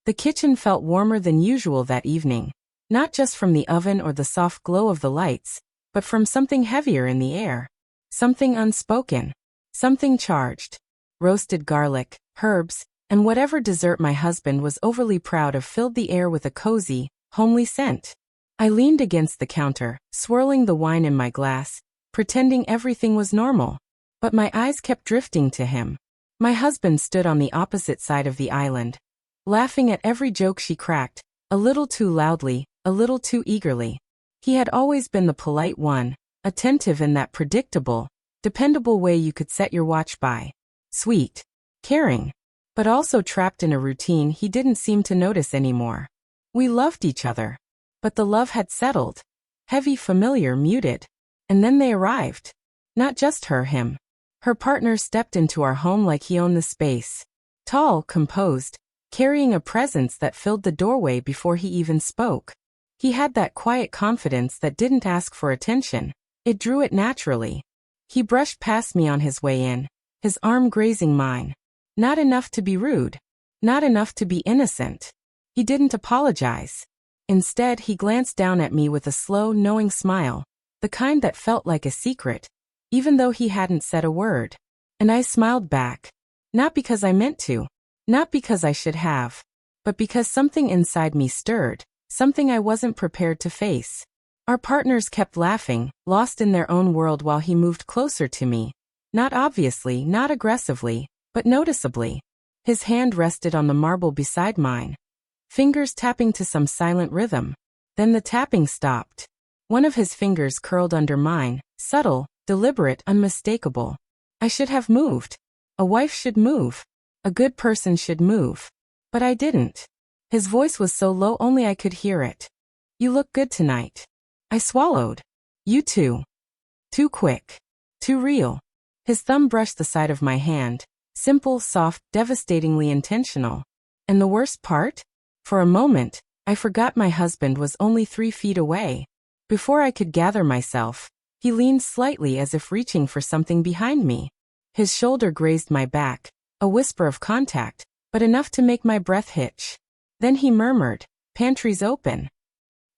The kitchen felt warmer than usual that evening, not just from the oven or the soft glow of the lights, but from something heavier in the air. Something unspoken. Something charged. Roasted garlic, herbs, and whatever dessert my husband was overly proud of filled the air with a cozy, homely scent. I leaned against the counter, swirling the wine in my glass, pretending everything was normal. But my eyes kept drifting to him. My husband stood on the opposite side of the island, laughing at every joke she cracked, a little too loudly, a little too eagerly. He had always been the polite one, attentive in that predictable, dependable way you could set your watch by. Sweet. Caring. But also trapped in a routine he didn't seem to notice anymore. We loved each other. But the love had settled. Heavy, familiar, muted. And then they arrived. Not just her, him. Her partner stepped into our home like he owned the space. Tall, composed, carrying a presence that filled the doorway before he even spoke. He had that quiet confidence that didn't ask for attention. It drew it naturally. He brushed past me on his way in, his arm grazing mine. Not enough to be rude. Not enough to be innocent. He didn't apologize. Instead, he glanced down at me with a slow, knowing smile, the kind that felt like a secret, even though he hadn't said a word. And I smiled back. Not because I meant to. Not because I should have. But because something inside me stirred, something I wasn't prepared to face. Our partners kept laughing, lost in their own world while he moved closer to me. Not obviously, not aggressively, but noticeably. His hand rested on the marble beside mine, fingers tapping to some silent rhythm. Then the tapping stopped. One of his fingers curled under mine, subtle, deliberate, unmistakable. I should have moved. A wife should move. A good person should move. But I didn't. His voice was so low only I could hear it. You look good tonight. I swallowed. You too. Too quick. Too real. His thumb brushed the side of my hand. Simple, soft, devastatingly intentional. And the worst part? For a moment, I forgot my husband was only 3 feet away. Before I could gather myself, he leaned slightly as if reaching for something behind me. His shoulder grazed my back, a whisper of contact, but enough to make my breath hitch. Then he murmured, "Pantry's open."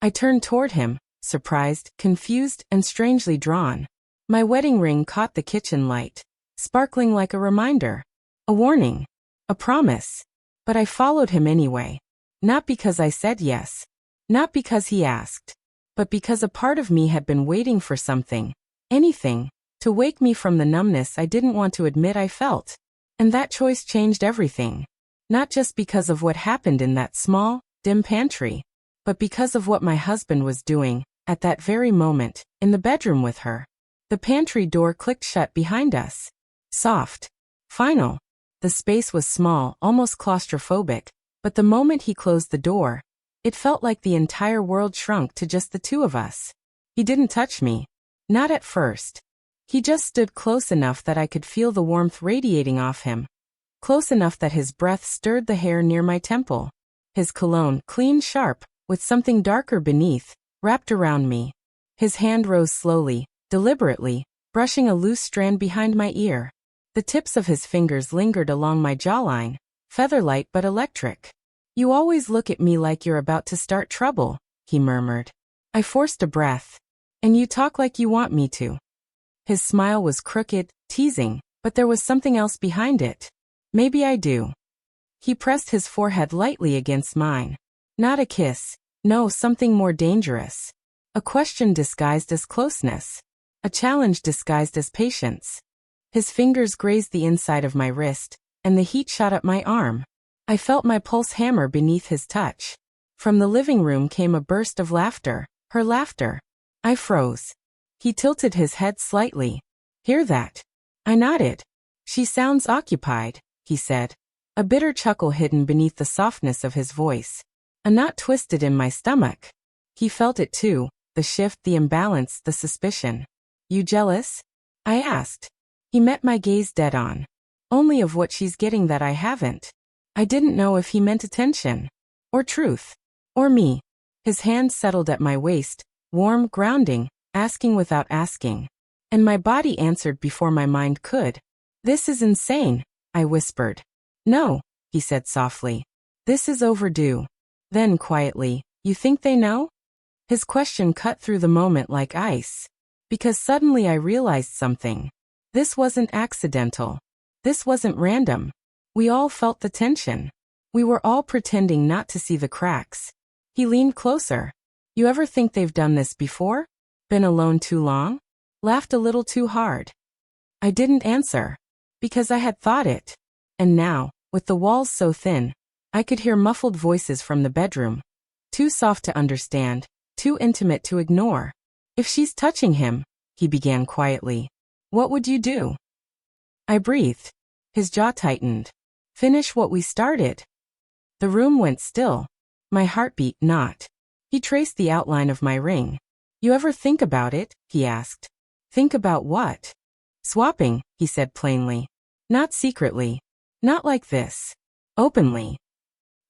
I turned toward him, surprised, confused, and strangely drawn. My wedding ring caught the kitchen light, sparkling like a reminder. A warning. A promise. But I followed him anyway. Not because I said yes. Not because he asked. But because a part of me had been waiting for something. Anything. To wake me from the numbness I didn't want to admit I felt. And that choice changed everything. Not just because of what happened in that small, dim pantry. But because of what my husband was doing, at that very moment, in the bedroom with her. The pantry door clicked shut behind us. Soft. Final. The space was small, almost claustrophobic, but the moment he closed the door, it felt like the entire world shrunk to just the two of us. He didn't touch me. Not at first. He just stood close enough that I could feel the warmth radiating off him. Close enough that his breath stirred the hair near my temple. His cologne, clean, sharp, with something darker beneath, wrapped around me. His hand rose slowly, deliberately, brushing a loose strand behind my ear. The tips of his fingers lingered along my jawline, feather-light but electric. "You always look at me like you're about to start trouble," he murmured. I forced a breath. "And you talk like you want me to." His smile was crooked, teasing, but there was something else behind it. "Maybe I do." He pressed his forehead lightly against mine. Not a kiss. No, something more dangerous. A question disguised as closeness. A challenge disguised as patience. His fingers grazed the inside of my wrist, and the heat shot up my arm. I felt my pulse hammer beneath his touch. From the living room came a burst of laughter, her laughter. I froze. He tilted his head slightly. "Hear that?" I nodded. "She sounds occupied," he said. A bitter chuckle hidden beneath the softness of his voice. A knot twisted in my stomach. He felt it too, the shift, the imbalance, the suspicion. "You jealous?" I asked. He met my gaze dead on. "Only of what she's getting that I haven't." I didn't know if he meant attention. Or truth. Or me. His hand settled at my waist, warm, grounding, asking without asking. And my body answered before my mind could. "This is insane," I whispered. "No," he said softly. This is overdue. Then quietly, you think they know? His question cut through the moment like ice. Because suddenly I realized something. This wasn't accidental. This wasn't random. We all felt the tension. We were all pretending not to see the cracks. He leaned closer. You ever think they've done this before? Been alone too long? Laughed a little too hard? I didn't answer. Because I had thought it. And now, with the walls so thin, I could hear muffled voices from the bedroom. Too soft to understand, too intimate to ignore. If she's touching him, he began quietly, what would you do? I breathed. His jaw tightened. Finish what we started. The room went still. My heart beat not. He traced the outline of my ring. You ever think about it? He asked. Think about what? Swapping, he said plainly. Not secretly. Not like this. Openly.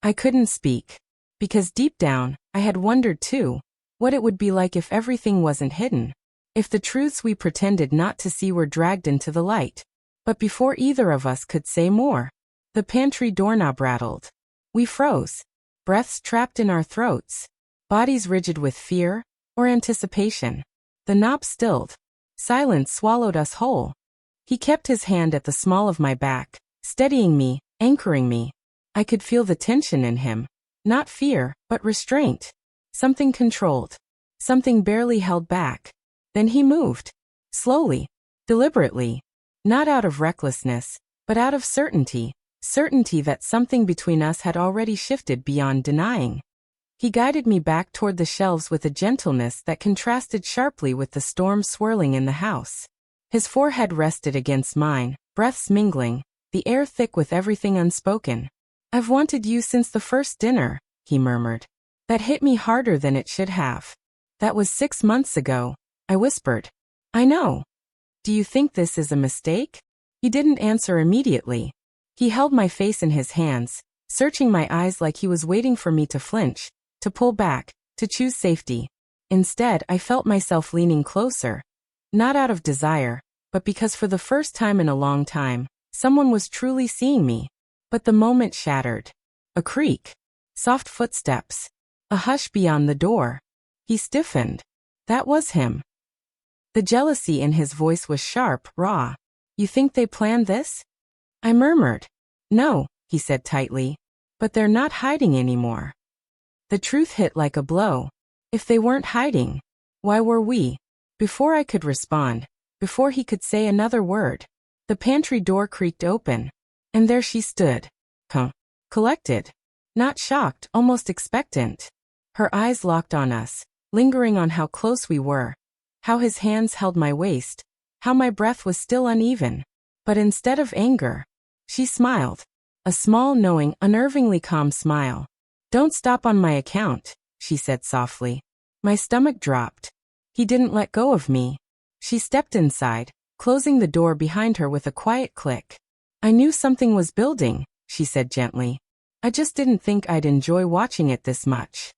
I couldn't speak. Because deep down, I had wondered too, what it would be like if everything wasn't hidden. If the truths we pretended not to see were dragged into the light. But before either of us could say more, the pantry doorknob rattled. We froze. Breaths trapped in our throats. Bodies rigid with fear or anticipation. The knob stilled. Silence swallowed us whole. He kept his hand at the small of my back, steadying me, anchoring me. I could feel the tension in him. Not fear, but restraint. Something controlled. Something barely held back. Then he moved. Slowly. Deliberately. Not out of recklessness, but out of certainty. Certainty that something between us had already shifted beyond denying. He guided me back toward the shelves with a gentleness that contrasted sharply with the storm swirling in the house. His forehead rested against mine, breaths mingling, the air thick with everything unspoken. I've wanted you since the first dinner, he murmured. That hit me harder than it should have. That was 6 months ago, I whispered. I know. Do you think this is a mistake? He didn't answer immediately. He held my face in his hands, searching my eyes like he was waiting for me to flinch, to pull back, to choose safety. Instead, I felt myself leaning closer. Not out of desire, but because for the first time in a long time, someone was truly seeing me. But the moment shattered. A creak. Soft footsteps. A hush beyond the door. He stiffened. That was him. The jealousy in his voice was sharp, raw. You think they planned this? I murmured. No, he said tightly. But they're not hiding anymore. The truth hit like a blow. If they weren't hiding, why were we? Before I could respond, before he could say another word, the pantry door creaked open. And there she stood. Collected. Not shocked, almost expectant. Her eyes locked on us, lingering on how close we were. How his hands held my waist. How my breath was still uneven. But instead of anger, she smiled. A small, knowing, unnervingly calm smile. Don't stop on my account, she said softly. My stomach dropped. He didn't let go of me. She stepped inside, closing the door behind her with a quiet click. I knew something was building, she said gently. I just didn't think I'd enjoy watching it this much.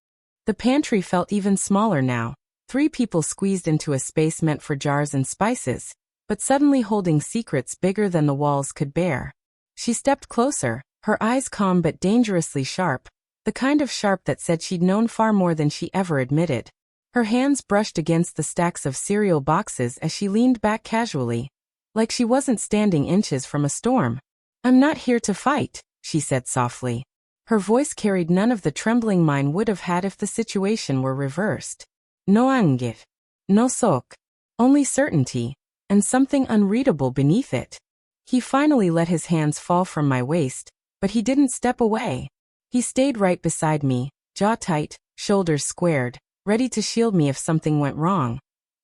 The pantry felt even smaller now. 3 people squeezed into a space meant for jars and spices, but suddenly holding secrets bigger than the walls could bear. She stepped closer, her eyes calm but dangerously sharp, the kind of sharp that said she'd known far more than she ever admitted. Her hands brushed against the stacks of cereal boxes as she leaned back casually, like she wasn't standing inches from a storm. I'm not here to fight, she said softly. Her voice carried none of the trembling mine would have had if the situation were reversed. No anger. No sok. Only certainty, and something unreadable beneath it. He finally let his hands fall from my waist, but he didn't step away. He stayed right beside me, jaw tight, shoulders squared, ready to shield me if something went wrong.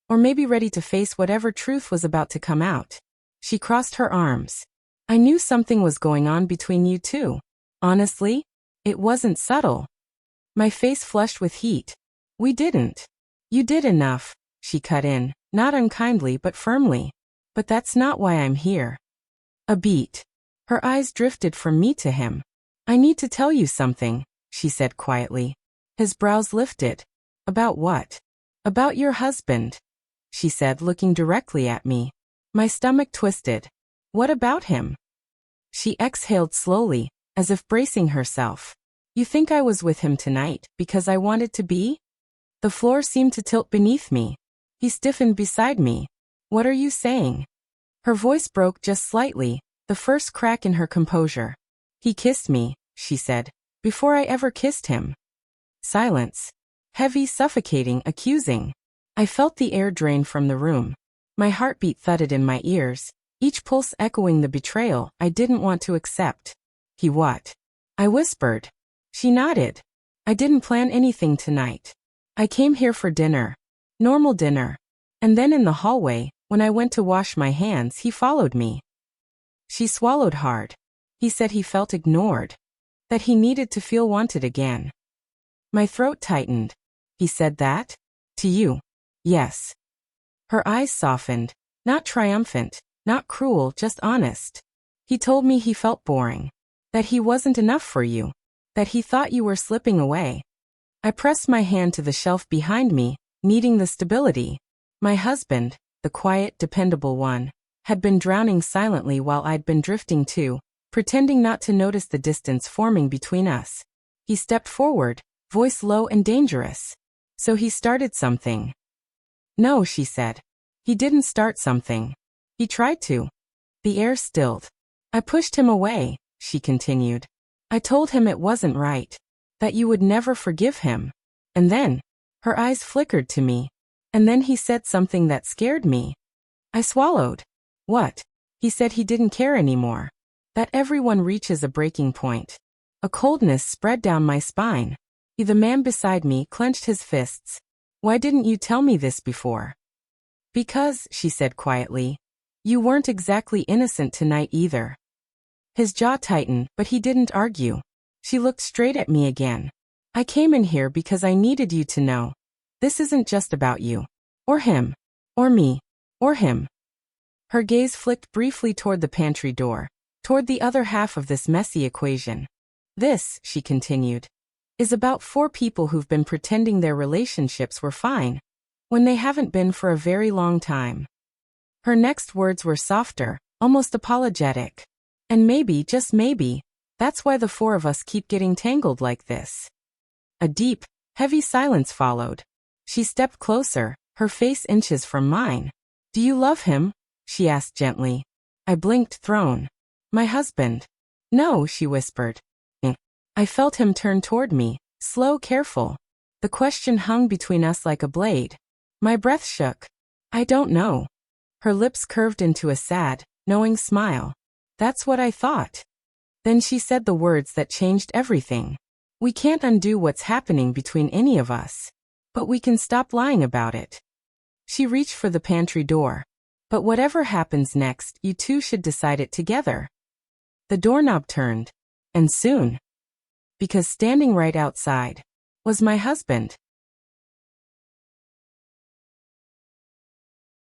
Or maybe ready to face whatever truth was about to come out. She crossed her arms. I knew something was going on between you two. Honestly, it wasn't subtle. My face flushed with heat. We didn't. You did enough, she cut in, not unkindly but firmly. But that's not why I'm here. A beat. Her eyes drifted from me to him. I need to tell you something, she said quietly. His brows lifted. About what? About your husband, she said, looking directly at me. My stomach twisted. What about him? She exhaled slowly, as if bracing herself. You think I was with him tonight because I wanted to be? The floor seemed to tilt beneath me. He stiffened beside me. What are you saying? Her voice broke just slightly, the first crack in her composure. He kissed me, she said, before I ever kissed him. Silence. Heavy, suffocating, accusing. I felt the air drain from the room. My heartbeat thudded in my ears, each pulse echoing the betrayal I didn't want to accept. He what? I whispered. She nodded. I didn't plan anything tonight. I came here for dinner. Normal dinner. And then in the hallway, when I went to wash my hands, he followed me. She swallowed hard. He said he felt ignored. That he needed to feel wanted again. My throat tightened. He said that? To you? Yes. Her eyes softened, not triumphant, not cruel, just honest. He told me he felt boring. That he wasn't enough for you. That he thought you were slipping away. I pressed my hand to the shelf behind me, needing the stability. My husband, the quiet, dependable one, had been drowning silently while I'd been drifting too, pretending not to notice the distance forming between us. He stepped forward, voice low and dangerous. So he started something. No, she said. He didn't start something. He tried to. The air stilled. I pushed him away, she continued. I told him it wasn't right. That you would never forgive him. And then, her eyes flickered to me. And then he said something that scared me. I swallowed. What? He said he didn't care anymore. That everyone reaches a breaking point. A coldness spread down my spine. The man beside me clenched his fists. Why didn't you tell me this before? Because, she said quietly, you weren't exactly innocent tonight either. His jaw tightened, but he didn't argue. She looked straight at me again. I came in here because I needed you to know. This isn't just about you. Or him. Or me. Or him. Her gaze flicked briefly toward the pantry door, toward the other half of this messy equation. This, she continued, is about 4 people who've been pretending their relationships were fine, when they haven't been for a very long time. Her next words were softer, almost apologetic. And maybe, just maybe, that's why the 4 of us keep getting tangled like this. A deep, heavy silence followed. She stepped closer, her face inches from mine. Do you love him? She asked gently. I blinked, thrown. My husband. No, she whispered. I felt him turn toward me, slow, careful. The question hung between us like a blade. My breath shook. I don't know. Her lips curved into a sad, knowing smile. That's what I thought. Then she said the words that changed everything. We can't undo what's happening between any of us. But we can stop lying about it. She reached for the pantry door. But whatever happens next, you two should decide it together. The doorknob turned. And soon. Because standing right outside was my husband.